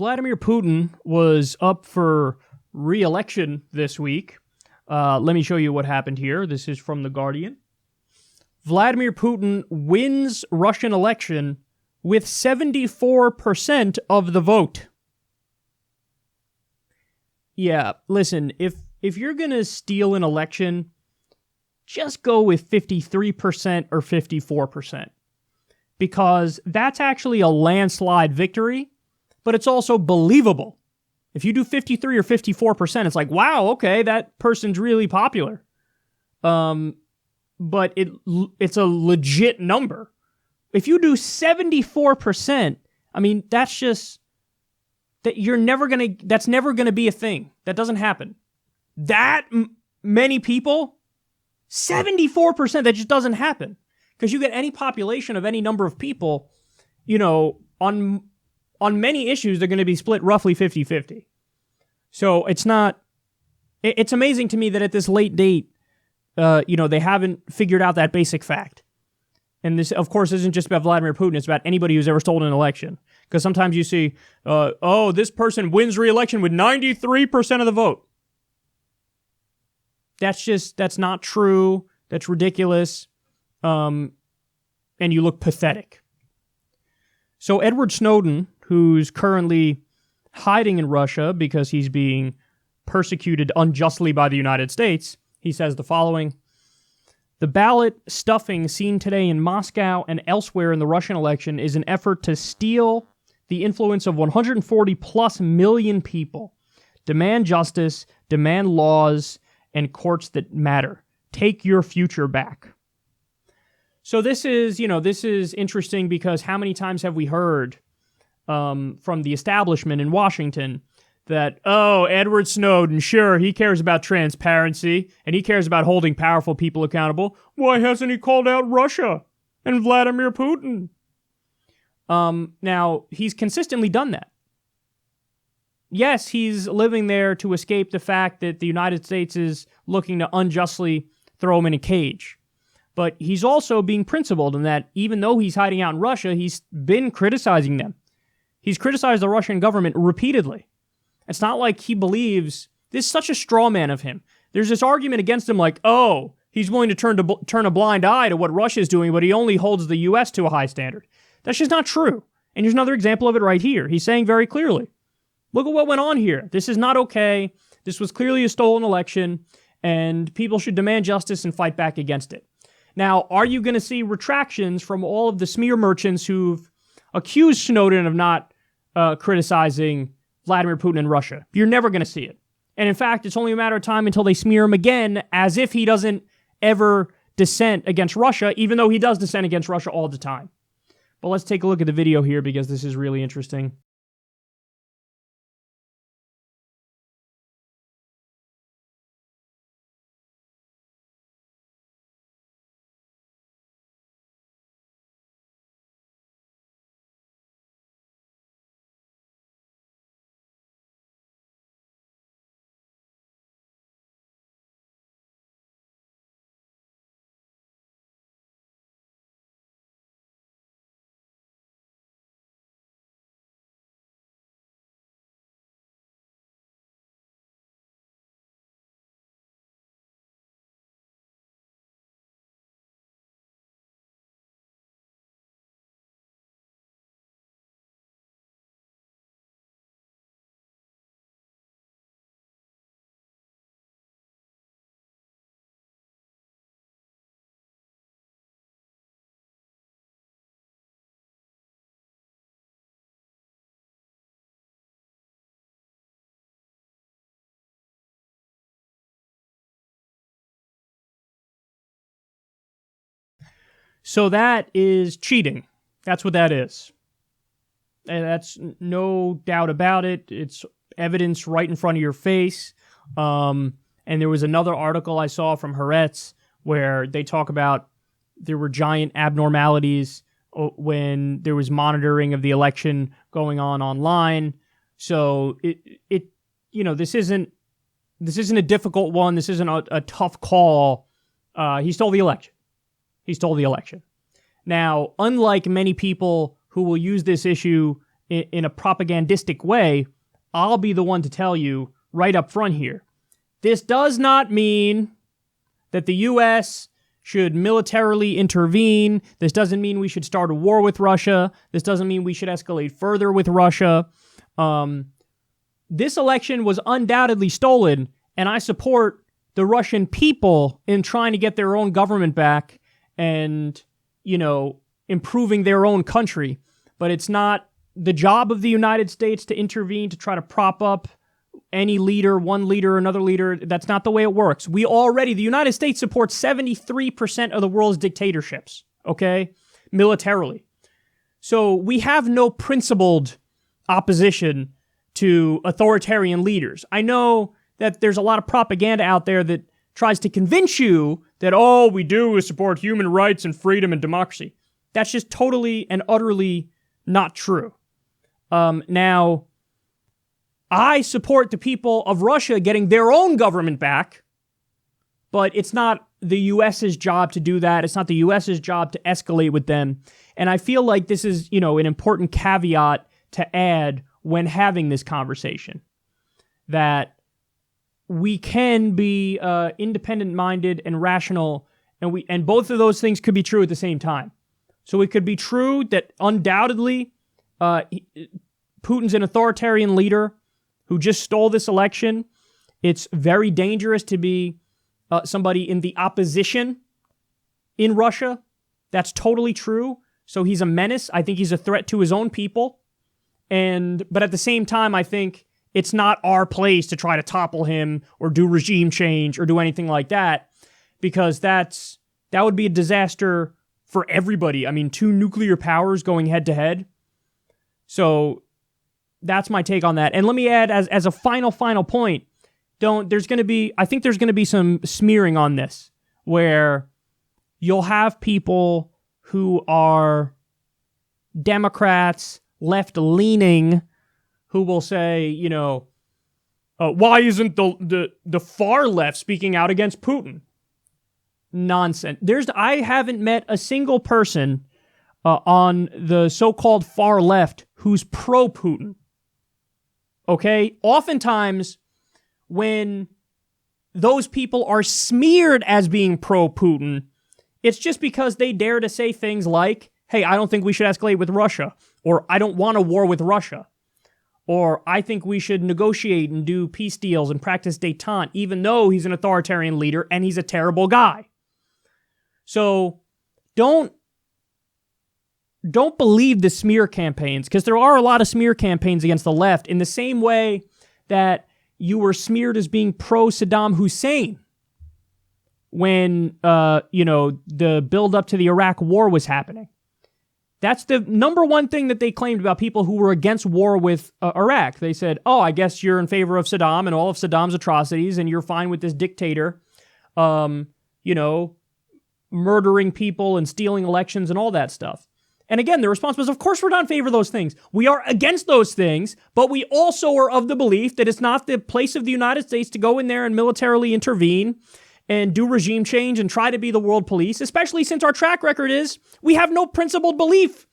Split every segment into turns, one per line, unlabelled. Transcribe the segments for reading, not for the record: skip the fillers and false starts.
Vladimir Putin was up for re-election this week. Let me show you what happened here. This is from The Guardian. Vladimir Putin wins Russian election with 74% of the vote. Yeah, listen, if you're going to steal an election, just go with 53% or 54%. Because that's actually a landslide victory, but it's also believable. If you do 53 or 54%, it's like, wow, okay, that person's really popular. But it's a legit number. If you do 74%, I mean, that's just that that's never gonna be a thing. That doesn't happen. That many people, 74%, that just doesn't happen. Because you get any population of any number of people, you know, on many issues, they're going to be split roughly 50-50. So it's amazing to me that at this late date, they haven't figured out that basic fact. And this, of course, isn't just about Vladimir Putin. It's about anybody who's ever stolen an election. Because sometimes you see, this person wins re-election with 93% of the vote. That's not true. That's ridiculous. And you look pathetic. So Edward Snowden, who's currently hiding in Russia because he's being persecuted unjustly by the United States, he says the following: "The ballot stuffing seen today in Moscow and elsewhere in the Russian election is an effort to steal the influence of 140 plus million people. Demand justice, demand laws, and courts that matter. Take your future back." So this is interesting because how many times have we heard from the establishment in Washington that, Edward Snowden, sure, he cares about transparency and he cares about holding powerful people accountable. Why hasn't he called out Russia and Vladimir Putin? Now, he's consistently done that. Yes, he's living there to escape the fact that the United States is looking to unjustly throw him in a cage. But he's also being principled in that even though he's hiding out in Russia, he's been criticizing them. He's criticized the Russian government repeatedly. It's not like he believes... This is such a straw man of him. There's this argument against him like, he's willing to turn a blind eye to what Russia's doing, but he only holds the U.S. to a high standard. That's just not true. And here's another example of it right here. He's saying very clearly, look at what went on here. This is not okay. This was clearly a stolen election, and people should demand justice and fight back against it. Now, are you going to see retractions from all of the smear merchants who've accused Snowden of not criticizing Vladimir Putin and Russia? You're never going to see it. And in fact, it's only a matter of time until they smear him again as if he doesn't ever dissent against Russia, even though he does dissent against Russia all the time. But let's take a look at the video here because this is really interesting. So that is cheating. That's what that is. And that's no doubt about it. It's evidence right in front of your face. And there was another article I saw from Haaretz where they talk about there were giant abnormalities when there was monitoring of the election going on online. So this isn't a difficult one. This isn't a tough call. He stole the election. He stole the election. Now, unlike many people who will use this issue in a propagandistic way, I'll be the one to tell you right up front here. This does not mean that the U.S. should militarily intervene. This doesn't mean we should start a war with Russia. This doesn't mean we should escalate further with Russia. This election was undoubtedly stolen, and I support the Russian people in trying to get their own government back and, improving their own country. But it's not the job of the United States to intervene to try to prop up any leader, one leader, another leader. That's not the way it works. The United States supports 73% of the world's dictatorships, okay, militarily. So we have no principled opposition to authoritarian leaders. I know that there's a lot of propaganda out there that tries to convince you that all we do is support human rights and freedom and democracy. That's just totally and utterly not true. Now, I support the people of Russia getting their own government back, but it's not the U.S.'s job to do that. It's not the U.S.'s job to escalate with them. And I feel like this is, an important caveat to add when having this conversation, that we can be independent-minded and rational, and both of those things could be true at the same time. So it could be true that undoubtedly Putin's an authoritarian leader who just stole this election. It's very dangerous to be somebody in the opposition in Russia. That's totally true. So he's a menace. I think he's a threat to his own people. But at the same time, I think it's not our place to try to topple him or do regime change or do anything like that, because that would be a disaster for everybody. I mean, 2 nuclear powers going head to head. So that's my take on that. And let me add, as a final point, I think there's going to be some smearing on this, where you'll have people who are Democrats, left-leaning, who will say, why isn't the far left speaking out against Putin? Nonsense. I haven't met a single person on the so-called far left who's pro-Putin. Okay? Oftentimes, when those people are smeared as being pro-Putin, it's just because they dare to say things like, hey, I don't think we should escalate with Russia, or I don't want a war with Russia, or I think we should negotiate and do peace deals and practice détente, even though he's an authoritarian leader and he's a terrible guy. So don't believe the smear campaigns, because there are a lot of smear campaigns against the left, in the same way that you were smeared as being pro-Saddam Hussein when, the build-up to the Iraq war was happening. That's the number one thing that they claimed about people who were against war with Iraq. They said, oh, I guess you're in favor of Saddam and all of Saddam's atrocities, and you're fine with this dictator, murdering people and stealing elections and all that stuff. And again, the response was, of course we're not in favor of those things. We are against those things, but we also are of the belief that it's not the place of the United States to go in there and militarily intervene and do regime change and try to be the world police, especially since our track record is we have no principled belief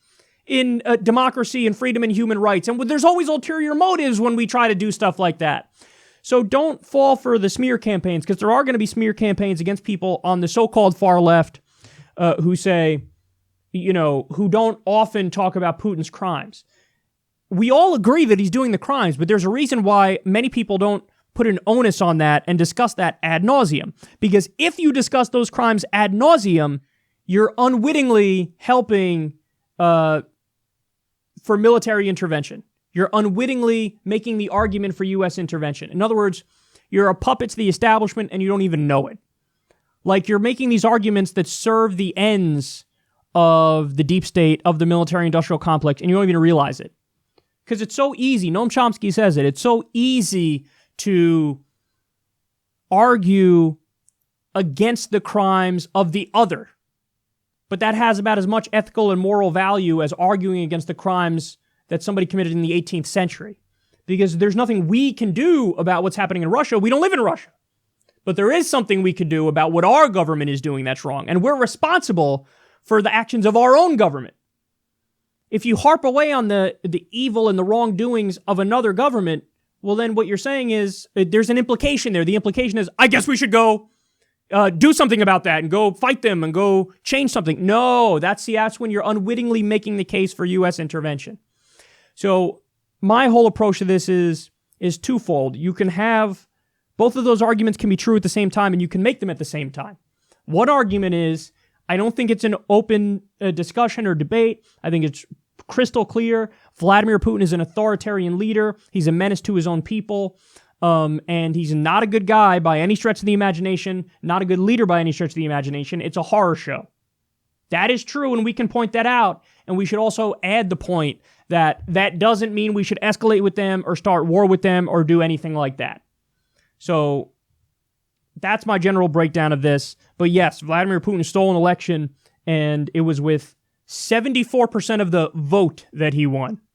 in democracy and freedom and human rights. And there's always ulterior motives when we try to do stuff like that. So don't fall for the smear campaigns, because there are going to be smear campaigns against people on the so-called far left who say, who don't often talk about Putin's crimes. We all agree that he's doing the crimes, but there's a reason why many people don't put an onus on that and discuss that ad nauseum. Because if you discuss those crimes ad nauseum, you're unwittingly helping for military intervention. You're unwittingly making the argument for U.S. intervention. In other words, you're a puppet to the establishment and you don't even know it. Like, you're making these arguments that serve the ends of the deep state, of the military-industrial complex, and you don't even realize it. Because it's so easy. Noam Chomsky says it. It's so easy to argue against the crimes of the other. But that has about as much ethical and moral value as arguing against the crimes that somebody committed in the 18th century. Because there's nothing we can do about what's happening in Russia. We don't live in Russia. But there is something we could do about what our government is doing that's wrong. And we're responsible for the actions of our own government. if you harp away on the evil and the wrongdoings of another government, well, then what you're saying is there's an implication there. The implication is, I guess we should go do something about that and go fight them and go change something. No, that's when you're unwittingly making the case for U.S. intervention. So my whole approach to this is twofold. You can have both of those arguments can be true at the same time, and you can make them at the same time. One argument is, I don't think it's an open discussion or debate. I think it's crystal clear. Vladimir Putin is an authoritarian leader. He's a menace to his own people. And he's not a good guy by any stretch of the imagination, not a good leader by any stretch of the imagination. It's a horror show. That is true, and we can point that out. And we should also add the point that that doesn't mean we should escalate with them or start war with them or do anything like that. So that's my general breakdown of this. But yes, Vladimir Putin stole an election, and it was with 74% of the vote that he won.